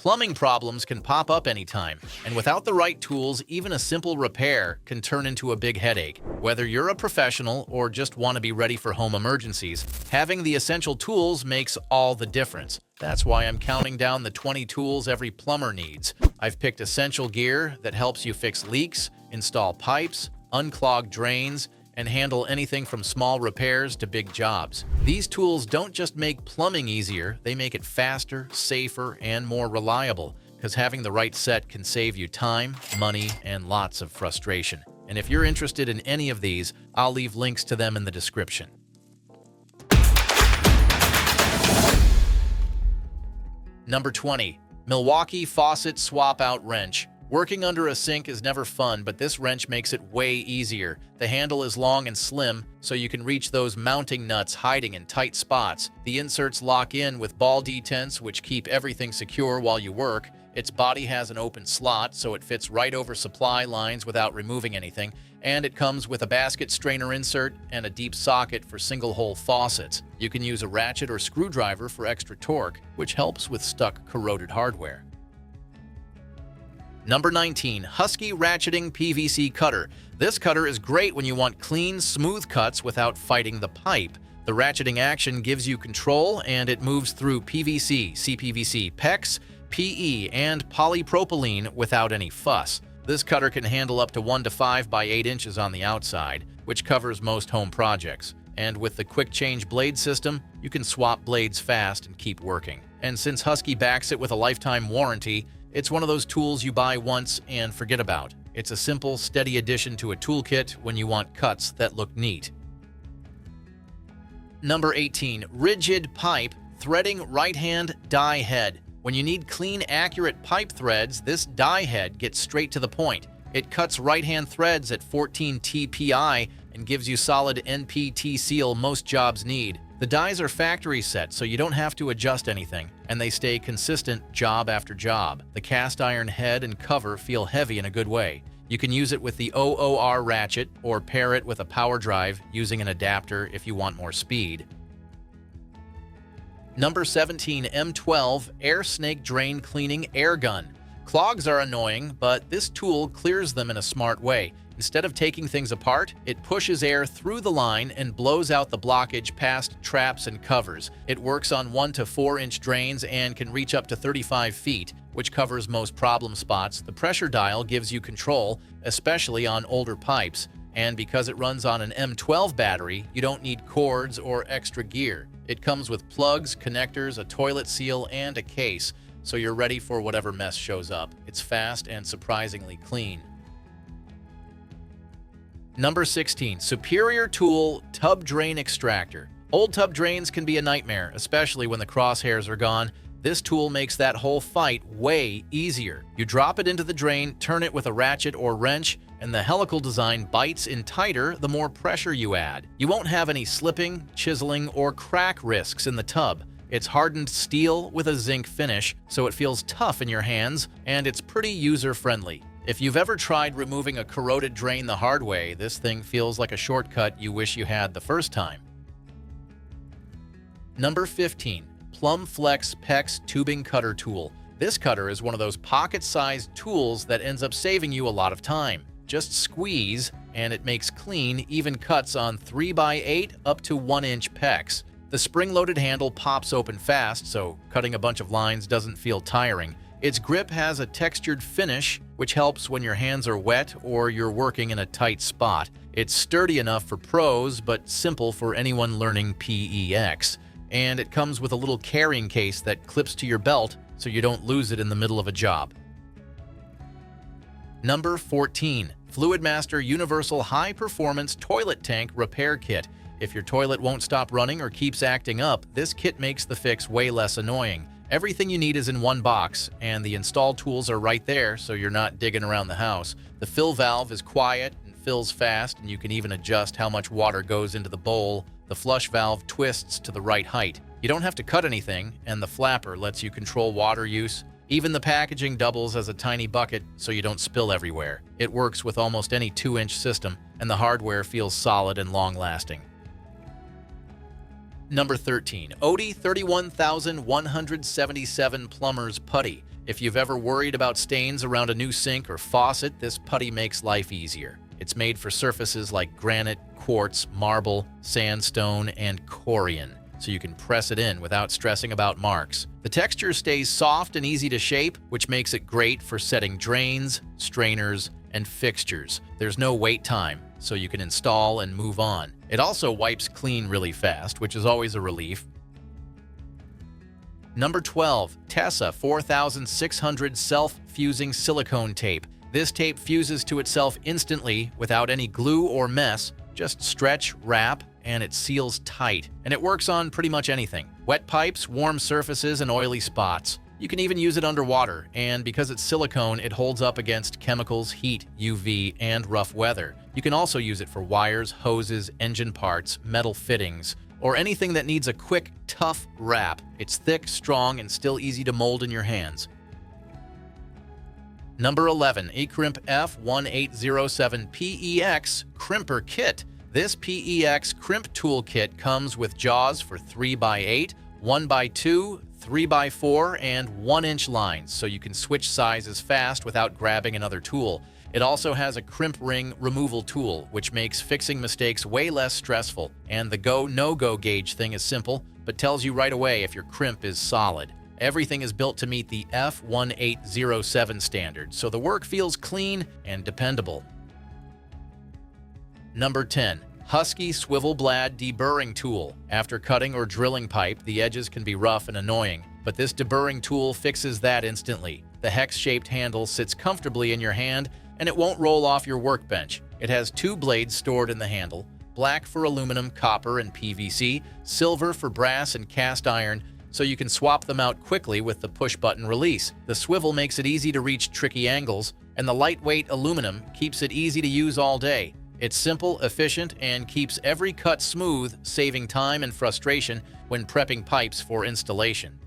Plumbing problems can pop up anytime, and without the right tools, even a simple repair can turn into a big headache. Whether you're a professional or just want to be ready for home emergencies, having the essential tools makes all the difference. That's why I'm counting down the 20 tools every plumber needs. I've picked essential gear that helps you fix leaks, install pipes, unclog drains, and handle anything from small repairs to big jobs. These tools don't just make plumbing easier, they make it faster, safer, and more reliable, because having the right set can save you time, money, and lots of frustration. And if you're interested in any of these, I'll leave links to them in the description. Number 20. Milwaukee Faucet Swap Out Wrench. Working under a sink is never fun, but this wrench makes it way easier. The handle is long and slim, so you can reach those mounting nuts hiding in tight spots. The inserts lock in with ball detents, which keep everything secure while you work. Its body has an open slot, so it fits right over supply lines without removing anything, and it comes with a basket strainer insert and a deep socket for single-hole faucets. You can use a ratchet or screwdriver for extra torque, which helps with stuck, corroded hardware. Number 19. Husky Ratcheting PVC Cutter. This cutter is great when you want clean, smooth cuts without fighting the pipe. The ratcheting action gives you control, and it moves through PVC, CPVC, PEX, PE, and polypropylene without any fuss. This cutter can handle up to 1 to 5 by 8 inches on the outside, which covers most home projects. And with the quick change blade system, you can swap blades fast and keep working. And since Husky backs it with a lifetime warranty, it's one of those tools you buy once and forget about. It's a simple, steady addition to a toolkit when you want cuts that look neat. Number 18. Rigid Pipe Threading Right-Hand Die Head. When you need clean, accurate pipe threads, this die head gets straight to the point. It cuts right-hand threads at 14 TPI and gives you solid NPT seal most jobs need. The dies are factory set, so you don't have to adjust anything, and they stay consistent job after job. The cast iron head and cover feel heavy in a good way. You can use it with the OOR ratchet or pair it with a power drive using an adapter if you want more speed. Number 17. M12 Air Snake Drain Cleaning Air Gun. Clogs are annoying, but this tool clears them in a smart way. Instead of taking things apart, it pushes air through the line and blows out the blockage past traps and covers. It works on 1 to 4 inch drains and can reach up to 35 feet, which covers most problem spots. The pressure dial gives you control, especially on older pipes. And because it runs on an M12 battery, you don't need cords or extra gear. It comes with plugs, connectors, a toilet seal, and a case, so you're ready for whatever mess shows up. It's fast and surprisingly clean. Number 16. Superior Tool Tub Drain Extractor. Old tub drains can be a nightmare, especially when the crosshairs are gone. This tool makes that whole fight way easier. You drop it into the drain, turn it with a ratchet or wrench, and the helical design bites in tighter the more pressure you add. You won't have any slipping, chiseling, or crack risks in the tub. It's hardened steel with a zinc finish, so it feels tough in your hands, and it's pretty user-friendly. If you've ever tried removing a corroded drain the hard way, this thing feels like a shortcut you wish you had the first time. Number 15. Plum Flex PEX Tubing Cutter Tool. This cutter is one of those pocket-sized tools that ends up saving you a lot of time. Just squeeze, and it makes clean, even cuts on 3 by 8 up to 1 inch PEX. The spring-loaded handle pops open fast, so cutting a bunch of lines doesn't feel tiring. Its grip has a textured finish, which helps when your hands are wet or you're working in a tight spot. It's sturdy enough for pros, but simple for anyone learning PEX. And it comes with a little carrying case that clips to your belt so you don't lose it in the middle of a job. Number 14. Fluidmaster Universal High Performance Toilet Tank Repair Kit. If your toilet won't stop running or keeps acting up, this kit makes the fix way less annoying. Everything you need is in one box, and the install tools are right there, so you're not digging around the house. The fill valve is quiet and fills fast, and you can even adjust how much water goes into the bowl. The flush valve twists to the right height. You don't have to cut anything, and the flapper lets you control water use. Even the packaging doubles as a tiny bucket so you don't spill everywhere. It works with almost any 2-inch system, and the hardware feels solid and long-lasting. Number 13. Odie 31177 Plumber's Putty. If you've ever worried about stains around a new sink or faucet, this putty makes life easier. It's made for surfaces like granite, quartz, marble, sandstone, and corian, so you can press it in without stressing about marks. The texture stays soft and easy to shape, which makes it great for setting drains, strainers, and fixtures. There's no wait time, so you can install and move on. It also wipes clean really fast, which is always a relief. Number 12. Tesa 4600 Self-Fusing Silicone Tape. This tape fuses to itself instantly without any glue or mess. Just stretch, wrap, and it seals tight. And it works on pretty much anything. Wet pipes, warm surfaces, and oily spots. You can even use it underwater, and because it's silicone, it holds up against chemicals, heat, UV, and rough weather. You can also use it for wires, hoses, engine parts, metal fittings, or anything that needs a quick, tough wrap. It's thick, strong, and still easy to mold in your hands. Number 11. Icrimp F1807 PEX Crimper Kit. This PEX Crimp tool kit comes with jaws for 3x8, 1x2, 3x4, and 1-inch lines, so you can switch sizes fast without grabbing another tool. It also has a crimp ring removal tool, which makes fixing mistakes way less stressful. And the go-no-go gauge thing is simple, but tells you right away if your crimp is solid. Everything is built to meet the F1807 standard, so the work feels clean and dependable. Number 10. Husky Swivel Blade Deburring Tool. After cutting or drilling pipe, the edges can be rough and annoying, but this deburring tool fixes that instantly. The hex-shaped handle sits comfortably in your hand, and it won't roll off your workbench. It has 2 blades stored in the handle, black for aluminum, copper, and PVC, silver for brass and cast iron, so you can swap them out quickly with the push-button release. The swivel makes it easy to reach tricky angles, and the lightweight aluminum keeps it easy to use all day. It's simple, efficient, and keeps every cut smooth, saving time and frustration when prepping pipes for installation.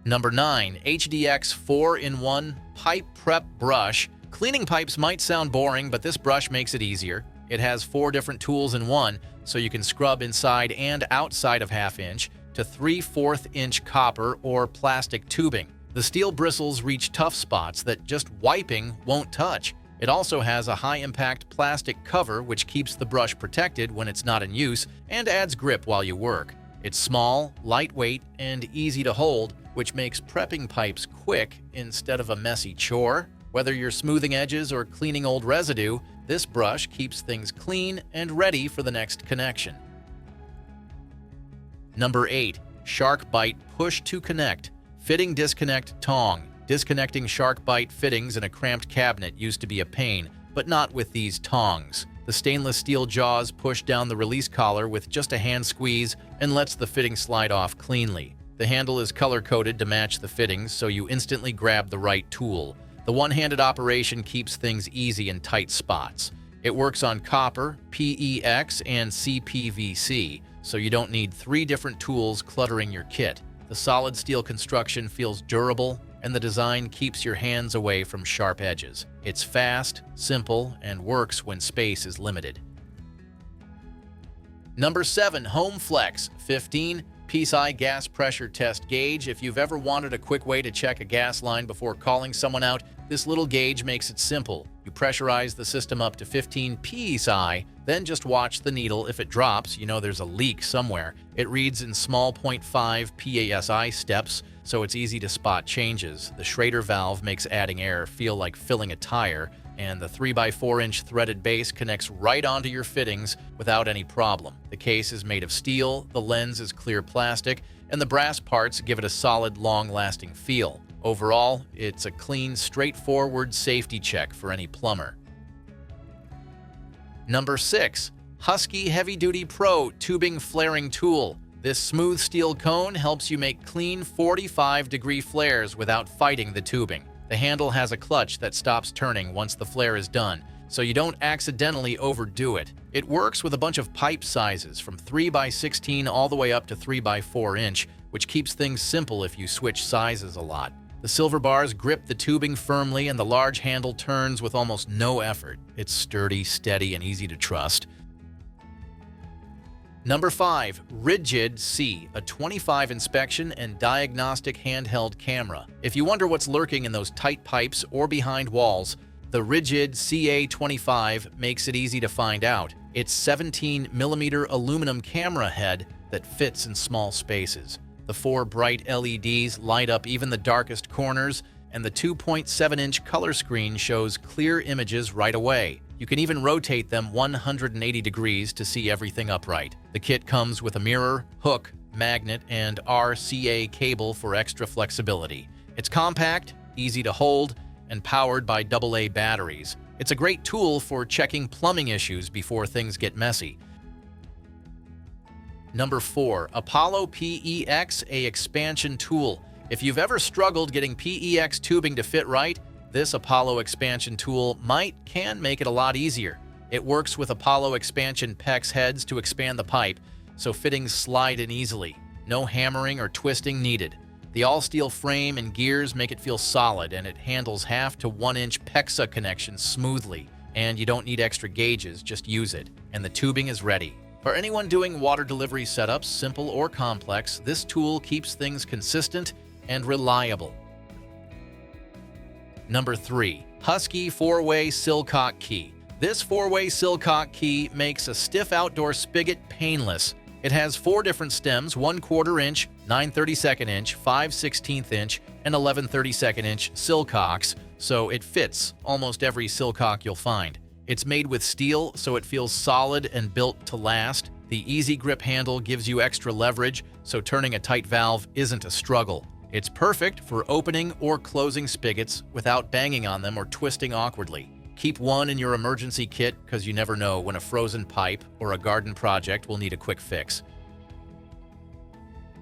Number 9. HDX 4-in-1 Pipe Prep Brush. Cleaning pipes might sound boring, but this brush makes it easier. It has 4 different tools in one, so you can scrub inside and outside of 1/2 inch to 3/4 inch copper or plastic tubing. The steel bristles reach tough spots that just wiping won't touch. It also has a high-impact plastic cover which keeps the brush protected when it's not in use and adds grip while you work. It's small, lightweight, and easy to hold, which makes prepping pipes quick instead of a messy chore. Whether you're smoothing edges or cleaning old residue, this brush keeps things clean and ready for the next connection. Number 8. Shark Bite Push to Connect Fitting Disconnect Tong. Disconnecting shark bite fittings in a cramped cabinet used to be a pain, but not with these tongs. The stainless steel jaws push down the release collar with just a hand squeeze and lets the fitting slide off cleanly. The handle is color-coded to match the fittings, so you instantly grab the right tool. The one-handed operation keeps things easy in tight spots. It works on copper, PEX, and CPVC, so you don't need 3 different tools cluttering your kit. The solid steel construction feels durable, and the design keeps your hands away from sharp edges. It's fast, simple, and works when space is limited. Number 7. Home Flex 15 PSI Gas Pressure Test Gauge. If you've ever wanted a quick way to check a gas line before calling someone out, this little gauge makes it simple. You pressurize the system up to 15 PSI, then just watch the needle. If it drops, you know there's a leak somewhere. It reads in small 0.5 PSI steps, so it's easy to spot changes. The Schrader valve makes adding air feel like filling a tire, and the 3x4-inch threaded base connects right onto your fittings without any problem. The case is made of steel, the lens is clear plastic, and the brass parts give it a solid, long-lasting feel. Overall, it's a clean, straightforward safety check for any plumber. Number 6. Husky Heavy Duty Pro Tubing Flaring Tool. This smooth steel cone helps you make clean 45-degree flares without fighting the tubing. The handle has a clutch that stops turning once the flare is done, so you don't accidentally overdo it. It works with a bunch of pipe sizes from 3x16 all the way up to 3x4 inch, which keeps things simple if you switch sizes a lot. The silver bars grip the tubing firmly, and the large handle turns with almost no effort. It's sturdy, steady, and easy to trust. Number 5. Rigid C, a 25 inspection and diagnostic handheld camera. If you wonder what's lurking in those tight pipes or behind walls, the Rigid CA25 makes it easy to find out. It's 17mm aluminum camera head that fits in small spaces. The 4 bright LEDs light up even the darkest corners, and the 2.7-inch color screen shows clear images right away. You can even rotate them 180 degrees to see everything upright. The kit comes with a mirror, hook, magnet, and RCA cable for extra flexibility. It's compact, easy to hold, and powered by AA batteries. It's a great tool for checking plumbing issues before things get messy. Number 4. Apollo PEX, a expansion tool. If you've ever struggled getting PEX tubing to fit right, this Apollo expansion tool can make it a lot easier. It works with Apollo expansion PEX heads to expand the pipe, so fittings slide in easily. No hammering or twisting needed. The all-steel frame and gears make it feel solid, and it handles half to 1-inch PEXA connections smoothly. And you don't need extra gauges, just use it, and the tubing is ready. For anyone doing water delivery setups, simple or complex, this tool keeps things consistent and reliable. Number 3. Husky 4-way Silcock Key. This 4-way Silcock key makes a stiff outdoor spigot painless. It has 4 different stems, 1/4 inch, 9/32 inch, 5/16 inch, and 11/32 inch silcocks, so it fits almost every silcock you'll find. It's made with steel, so it feels solid and built to last. The easy grip handle gives you extra leverage, so turning a tight valve isn't a struggle. It's perfect for opening or closing spigots without banging on them or twisting awkwardly. Keep one in your emergency kit because you never know when a frozen pipe or a garden project will need a quick fix.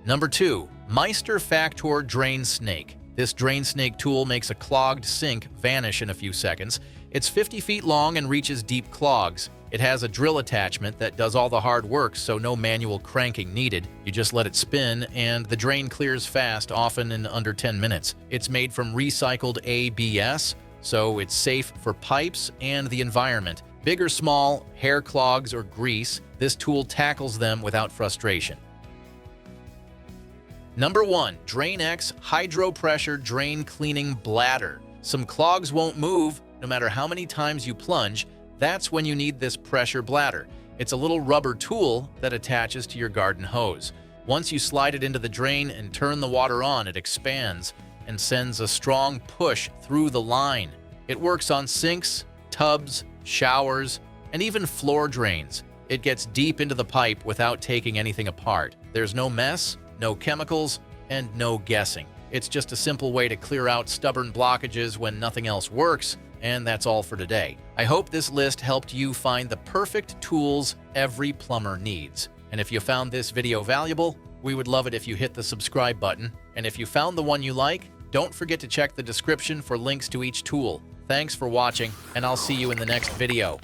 Number 2. Meister Factor Drain Snake. This drain snake tool makes a clogged sink vanish in a few seconds. It's 50 feet long and reaches deep clogs. It has a drill attachment that does all the hard work, so no manual cranking needed. You just let it spin, and the drain clears fast, often in under 10 minutes. It's made from recycled ABS, so it's safe for pipes and the environment. Big or small, hair clogs or grease, this tool tackles them without frustration. Number 1. DrainX Hydro Pressure Drain Cleaning Bladder. Some clogs won't move, no matter how many times you plunge. That's when you need this pressure bladder. It's a little rubber tool that attaches to your garden hose. Once you slide it into the drain and turn the water on, it expands and sends a strong push through the line. It works on sinks, tubs, showers, and even floor drains. It gets deep into the pipe without taking anything apart. There's no mess, no chemicals, and no guessing. It's just a simple way to clear out stubborn blockages when nothing else works. And that's all for today. I hope this list helped you find the perfect tools every plumber needs. And if you found this video valuable, we would love it if you hit the subscribe button. And if you found the one you like, don't forget to check the description for links to each tool. Thanks for watching, and I'll see you in the next video.